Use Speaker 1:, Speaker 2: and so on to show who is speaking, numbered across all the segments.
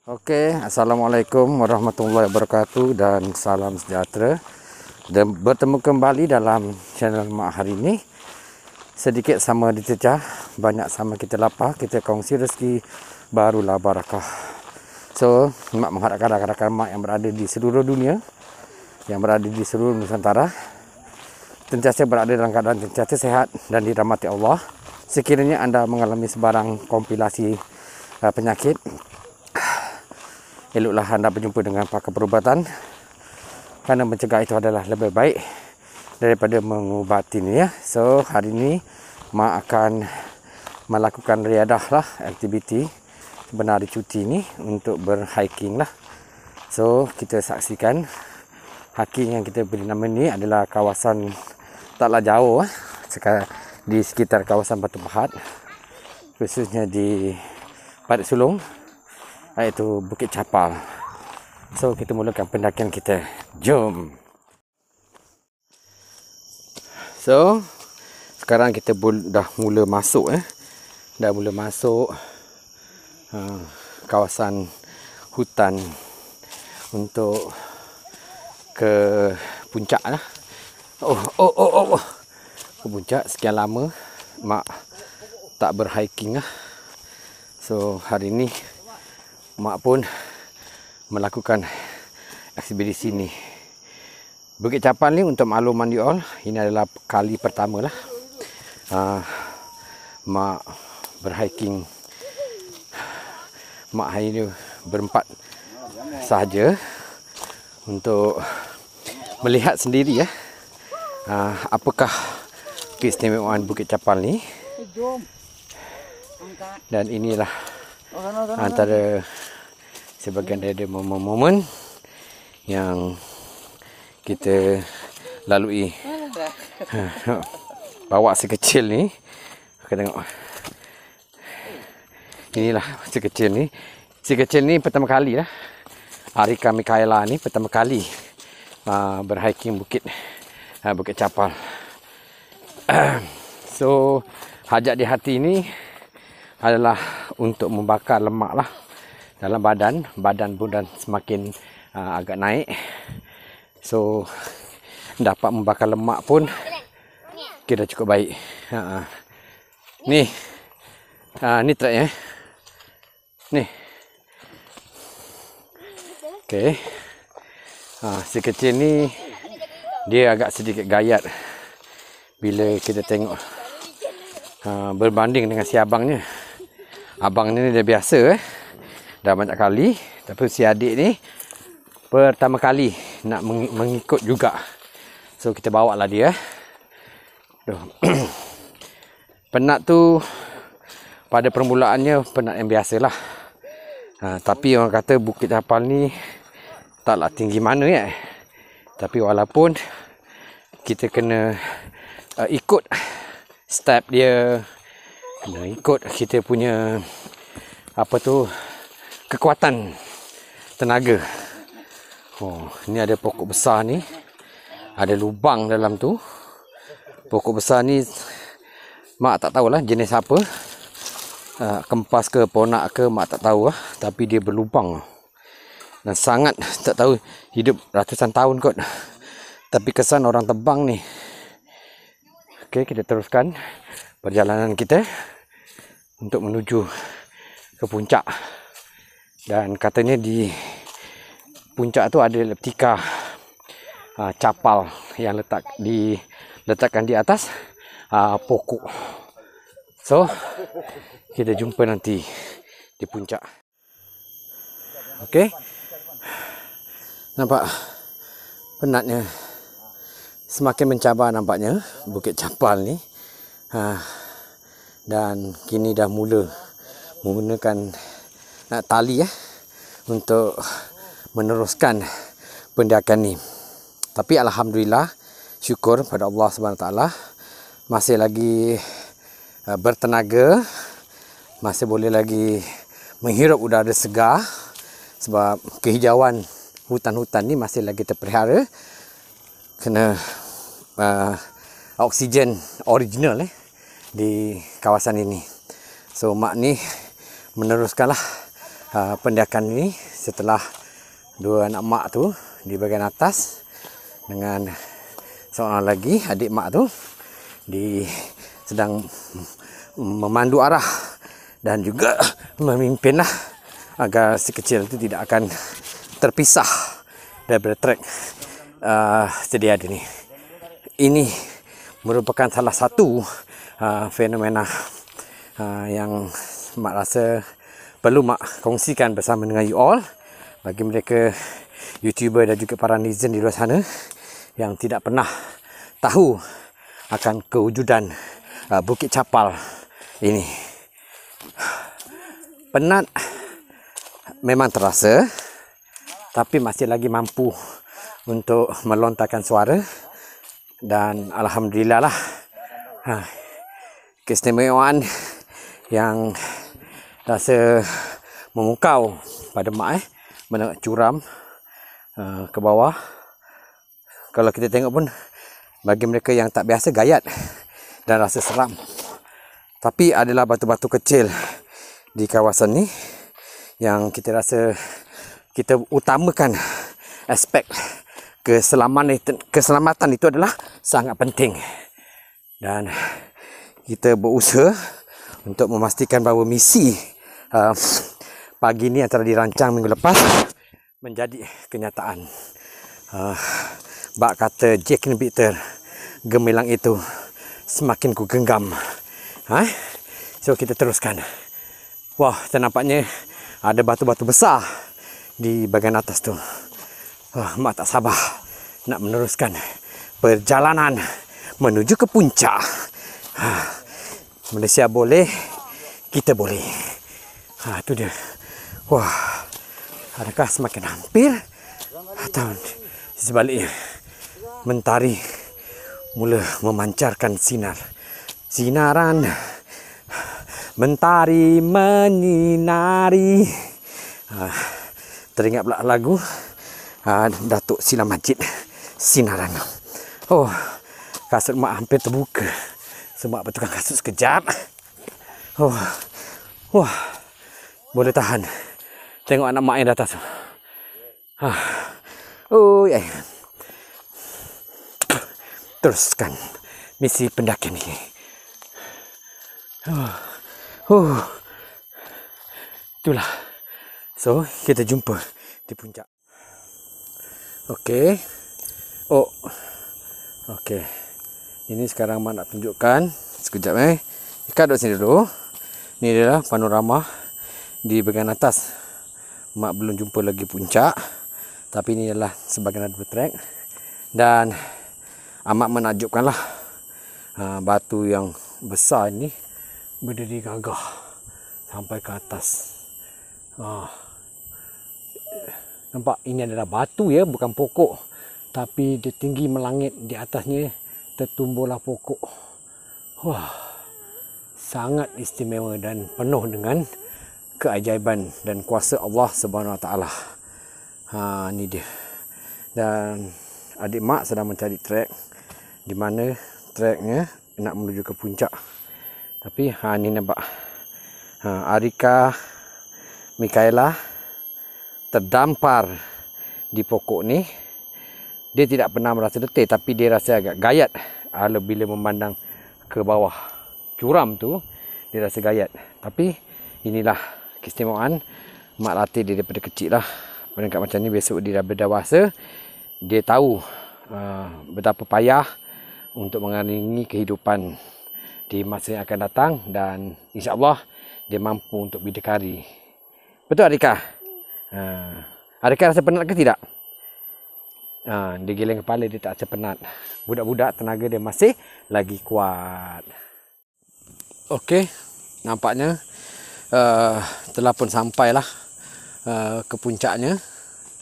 Speaker 1: Assalamualaikum warahmatullahi wabarakatuh dan salam sejahtera. Dan bertemu kembali dalam channel Mak hari ini. Sedikit sama dicecah, banyak sama kita lapar, kita kongsi rezeki, barulah barakah. So, Mak mengharapkan rakan-rakan Mak yang berada di seluruh dunia, yang berada di seluruh Nusantara, sentiasa berada dalam keadaan sentiasa sehat dan dirahmati Allah. Sekiranya anda mengalami sebarang kompilasi penyakit, eloklah anda berjumpa dengan pakar perubatan, kerana mencegah itu adalah lebih baik daripada mengubatinya. So hari ini Mak akan melakukan riadah lah, aktiviti sebenar hari cuti ni untuk berhiking lah. So kita saksikan hiking yang kita beri nama ni adalah kawasan taklah jauh di sekitar kawasan Batu Pahat, khususnya di Parit Sulong, iaitu Bukit Capal. So kita mulakan pendakian kita. Jom. So sekarang kita dah mula masuk dah mula masuk kawasan hutan untuk ke puncak lah. Ke puncak. Sekian lama Mak tak berhiking lah. So hari ni Mak pun melakukan ekspedisi ni. Bukit Capal ni, untuk makluman you all, ini adalah kali pertama lah Mak berhiking. Mak hari ni berempat sahaja untuk melihat sendiri apakah keistimewaan Bukit Capal ni. Dan inilah antara sebahagian dari momen-momen yang kita lalui. Bawa si kecil ni, kita tengok. Inilah si kecil ni. Si kecil ni pertama kali lah, Arika Mikaela ni pertama kali berhiking Bukit Capal. So hajat di hati ni adalah untuk membakar lemak lah dalam badan pun dan semakin agak naik. So dapat membakar lemak pun kira cukup baik. Ni track ni. Okey. Si kecil ni dia agak sedikit gayat bila kita tengok berbanding dengan si abangnya. Abang ni dia biasa dah banyak kali, tapi si adik ni pertama kali nak mengikut juga. So kita bawa lah dia. Penat tu pada permulaannya penat yang biasalah. Tapi orang kata Bukit Capal ni taklah tinggi mana tapi walaupun kita kena ikut step dia, kena ikut kita punya kekuatan tenaga. Ni ada pokok besar ni, ada lubang dalam tu. Pokok besar ni Mak tak tahulah jenis apa, kempas ke ponak ke, Mak tak tahu lah. Tapi dia berlubang dan sangat tak tahu, hidup ratusan tahun kot, tapi kesan orang tebang ni. Okey, kita teruskan perjalanan kita untuk menuju ke puncak. Dan katanya di puncak tu ada leptika capal yang diletakkan di atas pokok. So kita jumpa nanti di puncak. Okey, nampak penatnya, semakin mencabar nampaknya Bukit Capal ni. Dan kini dah mula menggunakan tali untuk meneruskan pendakian ni. Tapi alhamdulillah, syukur pada Allah SWT, masih lagi bertenaga, masih boleh lagi menghirup udara segar, sebab kehijauan hutan-hutan ni masih lagi terpelihara, kena oksigen original di kawasan ini. So Mak ni meneruskanlah pendakian ini setelah dua anak mak tu di bahagian atas dengan seorang lagi adik mak tu sedang memandu arah dan juga memimpinlah agar si kecil itu tidak akan terpisah daripada trek sedia ada ni. Ini merupakan salah satu fenomena yang mak rasa perlu mak kongsikan bersama dengan you all, bagi mereka YouTuber dan juga para netizen di luar sana yang tidak pernah tahu akan kewujudan Bukit Capal ini. Penat memang terasa, tapi masih lagi mampu untuk melontarkan suara, dan alhamdulillah lah keistimewaan yang rasa memukau pada mak menengok curam ke bawah. Kalau kita tengok pun bagi mereka yang tak biasa gayat dan rasa seram. Tapi adalah batu-batu kecil di kawasan ni yang kita rasa kita utamakan aspek keselamatan itu adalah sangat penting. Dan kita berusaha untuk memastikan bahawa misi pagi ni antara dirancang minggu lepas menjadi kenyataan. Bak kata Jack Victor, gemilang itu semakin ku genggam. So kita teruskan. Wah, ternampaknya ada batu-batu besar di bahagian atas tu. Mak tak sabar nak meneruskan perjalanan menuju ke puncak. Malaysia boleh, kita boleh. Itu dia. Wah, adakah semakin hampir atau sebaliknya? Mentari mula memancarkan sinaran. Mentari menyinari. Teringat pula lagu Datuk Sheila Majid, Sinaran. Oh, kasut mak hampir terbuka sebab bertukar kasut sekejap. Wah, boleh tahan. Tengok anak mak yang di atas. Teruskan misi pendakian ini. Itulah. So, kita jumpa di puncak. Okey. Okey. Ini sekarang mak nak tunjukkan. Sekejap Ikat duduk sini dulu. Ini adalah panorama di bahagian atas. Mak belum jumpa lagi puncak, tapi ini adalah sebahagian ada trek. Dan amat menakjubkanlah. Batu yang besar ini berdiri gagah sampai ke atas. Nampak, ini adalah batu ya, bukan pokok, tapi dia tinggi melangit. Di atasnya tertumbuhlah pokok. Wah, sangat istimewa dan penuh dengan keajaiban dan kuasa Allah Subhanahu Wa Taala. Ini dia. Dan adik mak sedang mencari trek, di mana treknya nak menuju ke puncak. Tapi ini nampak Arika Mikaela terdampar di pokok ni. Dia tidak pernah merasa letih, tapi dia rasa agak gayat bila memandang ke bawah curam tu. Dia rasa gayat. Tapi inilah keistimewaan mak latih dia daripada kecil lah. Peringkat macam ni, besok dia dah berdewasa, dia tahu betapa payah untuk mengaringi kehidupan di masa yang akan datang, dan insya-Allah dia mampu untuk berdikari. Betul Arika? Arika rasa penat ke tidak? Dia geleng kepala, dia tak rasa penat. Budak-budak tenaga dia masih lagi kuat. Okey, nampaknya telah pun sampailah ke puncaknya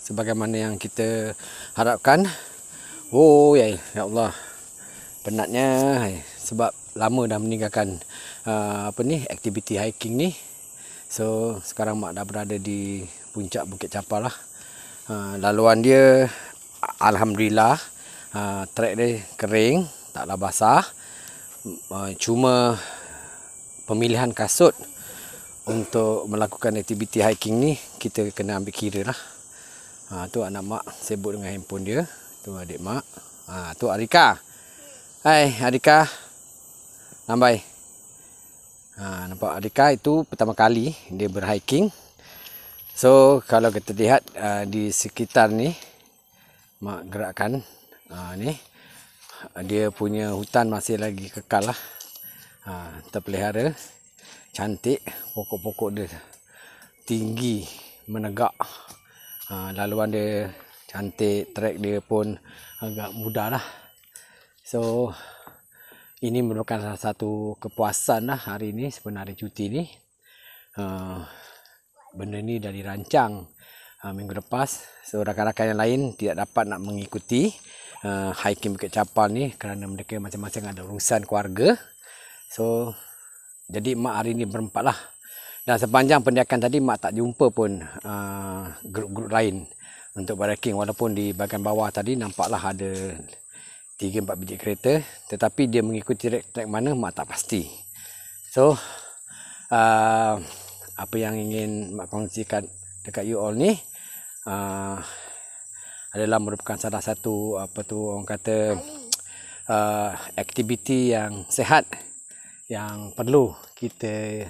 Speaker 1: sebagaimana yang kita harapkan. Ya Allah, penatnya sebab lama dah meninggalkan aktiviti hiking ni. So sekarang mak dah berada di puncak Bukit Capal lah. Laluan dia alhamdulillah, trek dia kering, taklah basah. Cuma pemilihan kasut untuk melakukan aktiviti hiking ni kita kena ambil kira lah. Tu anak mak sibuk dengan handphone dia. Tu adik mak. Tu Arika. Hai Arika. Lambai. Nampak Arika itu pertama kali dia berhiking. So kalau kita lihat di sekitar ni, mak gerakkan ni, dia punya hutan masih lagi kekal lah, terpelihara, cantik, pokok-pokok dia tinggi, menegak, laluan dia cantik, trek dia pun agak mudah lah. So ini merupakan salah satu kepuasan lah hari ni, sebenarnya cuti ni. Benda ni dah dirancang minggu lepas. So rakan-rakan yang lain tidak dapat nak mengikuti hiking Bukit Capal ni kerana mereka masing-masing ada urusan keluarga. So jadi mak hari ni berempat lah. Dan sepanjang pendidikan tadi mak tak jumpa pun grup-grup lain untuk berhiking. Walaupun di bahagian bawah tadi nampaklah ada 3-4 biji kereta, tetapi dia mengikuti trek mana mak tak pasti. So apa yang ingin mak kongsikan dekat you all ni adalah merupakan salah satu orang kata aktiviti yang sehat yang perlu kita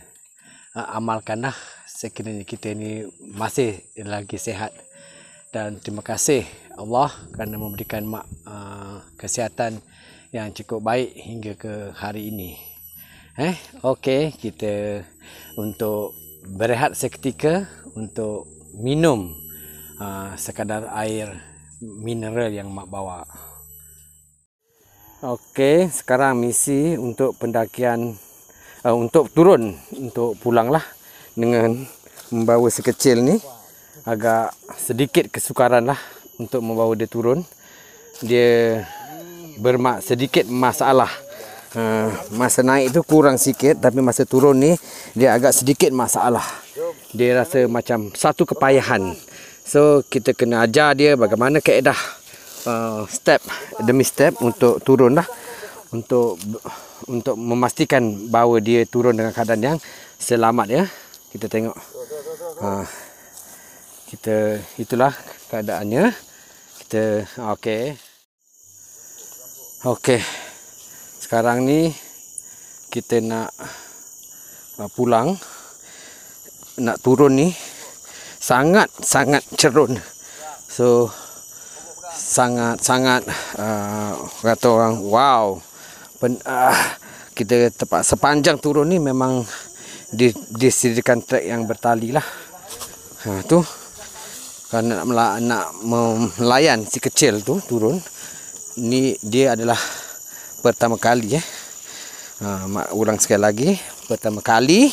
Speaker 1: amalkan lah sekiranya kita ni masih lagi sehat. Dan terima kasih Allah kerana memberikan mak kesihatan yang cukup baik hingga ke hari ini. Okey, kita untuk berehat seketika untuk minum sekadar air mineral yang mak bawa. Okey, sekarang misi untuk pendakian, untuk turun, untuk pulang lah dengan membawa sekecil ni. Agak sedikit kesukaran lah untuk membawa dia turun. Dia sedikit masalah. Masa naik tu kurang sikit, tapi masa turun ni dia agak sedikit masalah. Dia rasa macam satu kepayahan. So kita kena ajar dia bagaimana kaedah step demi step untuk turun lah, untuk memastikan bahawa dia turun dengan keadaan yang selamat ya. Kita tengok. Itulah keadaannya. Okey. Sekarang ni kita nak pulang, nak turun ni sangat cerun. So sangat kata orang wow. Kita sepanjang turun ni memang disediakan trek yang bertali lah. Tu kerana nak melayan si kecil tu turun. Ni dia adalah pertama kali mak ulang sekali lagi, pertama kali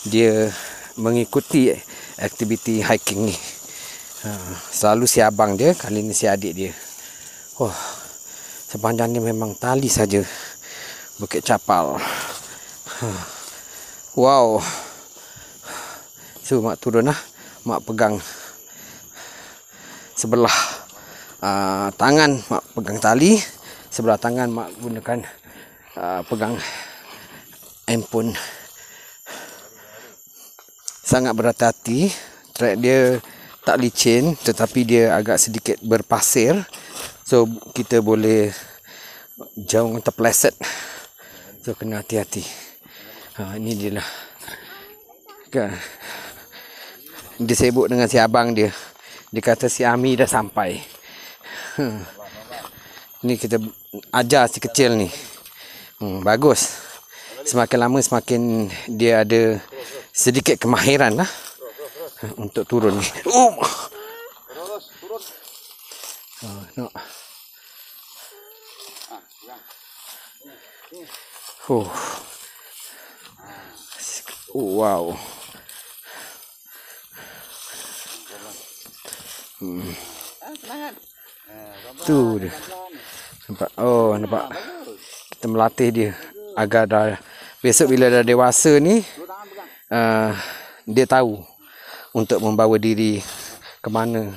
Speaker 1: dia mengikuti aktiviti hiking ni. Selalu si abang dia, kali ni si adik dia. Sepanjang ni memang tali saja Bukit Capal. Wow. So mak turun lah, mak pegang sebelah tangan, mak pegang tali, sebelah tangan mak gunakan pegang handphone. Sangat berhati-hati. Trek dia tak licin, tetapi dia agak sedikit berpasir. So kita boleh jauh terpeleset. So kena hati-hati. Ini dia lah. Dia sibuk dengan si abang dia. Dia kata si Ami dah sampai. Ni kita ajar si kecil ni. Bagus. Semakin lama semakin dia ada sedikit kemahiran lah untuk turun ni. Wow. Tu dia. Nampak? Nampak. Kita melatih dia agar besok bila dah dewasa ni dia tahu untuk membawa diri ke mana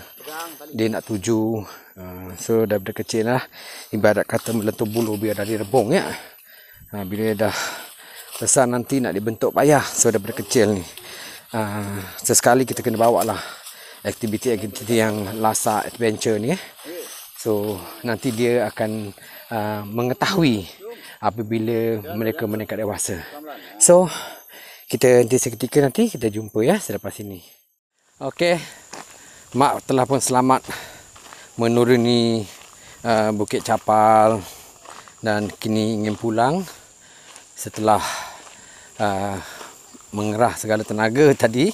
Speaker 1: dia nak tuju. So daripada kecil lah, ibarat kata melentur bulu biar dari rebung ya. Bila dah besar nanti nak dibentuk payah. So daripada kecil ni sesekali kita kena bawa lah aktiviti-aktiviti yang Lasa Adventure ni. So nanti dia akan mengetahui apabila mereka meningkat dewasa. So kita nanti seketika nanti kita jumpa ya selepas ini. Okey, mak telah pun selamat menuruni Bukit Capal dan kini ingin pulang setelah mengerah segala tenaga tadi.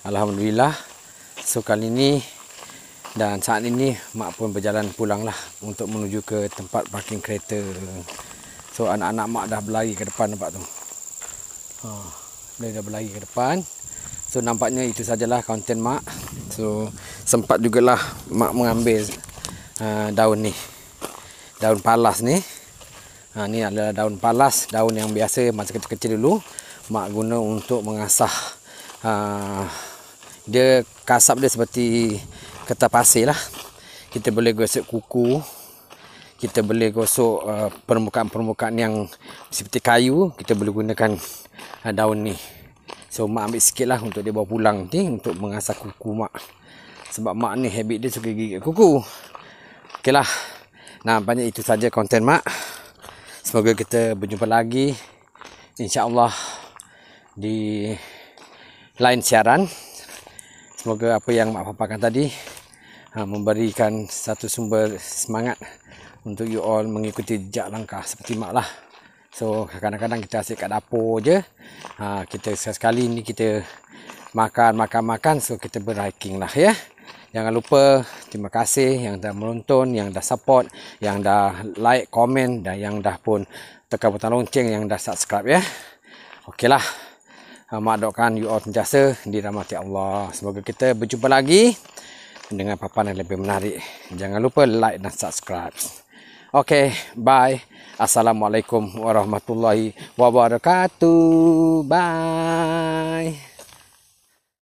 Speaker 1: Alhamdulillah. So kali ini dan saat ini mak pun berjalan pulang lah untuk menuju ke tempat parking kereta. So anak-anak mak dah berlari ke depan, nampak tu. Dia dah berlari ke depan. So nampaknya itu sajalah konten mak. So sempat jugalah mak mengambil daun ni. Daun palas ni. Ni adalah daun palas, daun yang biasa masa kecil-kecil dulu mak guna untuk mengasah. Dia kasap dia seperti kertas pasir lah. Kita boleh gosok kuku. Kita boleh gosok permukaan-permukaan yang seperti kayu. Kita boleh gunakan daun ni. So mak ambil sikit lah untuk dia bawa pulang ni untuk mengasah kuku mak. Sebab mak ni habit dia suka gigit kuku. Okey lah. Nampaknya itu saja konten mak. Semoga kita berjumpa lagi, insya-Allah, di lain siaran. Semoga apa yang mak paparkan tadi memberikan satu sumber semangat untuk you all mengikuti jejak langkah seperti mak lah. So kadang-kadang kita asyik kat dapur je. Kita sekali ni kita makan. So kita berhiking lah ya. Jangan lupa, terima kasih yang dah menonton, yang dah support, yang dah like, komen dan yang dah pun tekan butang lonceng, yang dah subscribe ya. Okeylah. Mak doakan you all sentiasa dirahmati Allah. Semoga kita berjumpa lagi dengan paparan yang lebih menarik. Jangan lupa like dan subscribe. Okay, bye. Assalamualaikum warahmatullahi wabarakatuh. Bye.